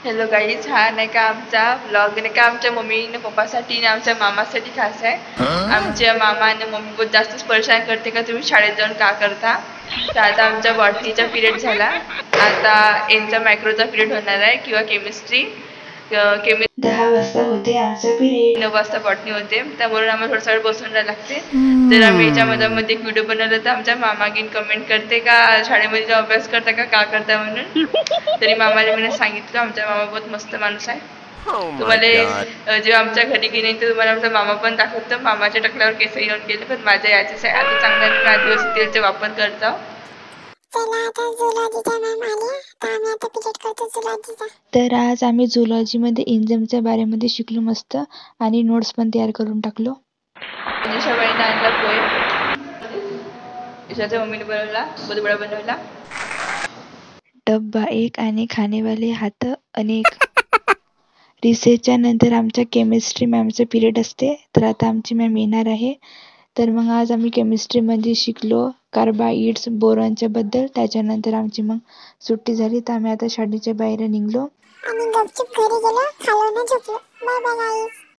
Hello guys, हा नाही का आमचा ब्लॉग नाही का आमच्या मम्मी आणि पप्पासाठी आणि आमच्या मामासाठी खास आहे. आमच्या मामा आणि मम्मी बहुत जास्तच परेशान करते का तुम्ही शाळेत जाऊन का करता. तर आता आमच्या बॉटनीचा पिरियड झाला, आता यांचा मायक्रोचा पिरियड होणार आहे किंवा केमिस्ट्री. 10 वाजता होते आमचा पिरियड, 9 वाजता बॉटनी होते, त्यामुळे आम्हाला थोडा वेळ बसून राहायला लागते. जर आम्ही याच्यामध्ये एक व्हिडिओ बनवला तर आमच्या मामागीन कमेंट करते का शाळेमध्ये जाऊन अभ्यास करता का करता म्हणून. तरी मामाने मला सांगितलं, आमचा मामा बहुत मस्त माणूस आहे. तुम्हाला जेव्हा आमच्या घरी गेले तर तुम्हाला आमचा मामा पण दाखवतो. मामाच्या टकल्यावर केस येऊन गेले, पण माझ्या याचेच आहे. आता चांगला दिवस तेलचा वापर करतो. तर आज आम्ही झुलॉजीमध्ये एन्झाईमच्या बारेमध्ये शिकलो मस्त, आणि नोट्स पण तयार करून टाकलो. निशाबाईने आणला पोहे, ईशाच्या मम्मीने बनवला, बुधबडा बनवला. डब्बा एक आणि खाणेवाले हात अनेक. रिसेसच्या नंतर आमच्या केमिस्ट्री मॅमचं पिरियड असते, तर आता आमची मॅम येणार आहे. तर मग आज आम्ही केमिस्ट्रीमध्ये शिकलो कार्बाइड्स बोरॉनच्या बद्दल. त्याच्यानंतर आमची मग सुट्टी झाली, तर आम्ही आता शाळेच्या बाहेर निघलो. आणि गपचूप घरी गेलो, खालो ना झोपलो. बाय बाय गाईस.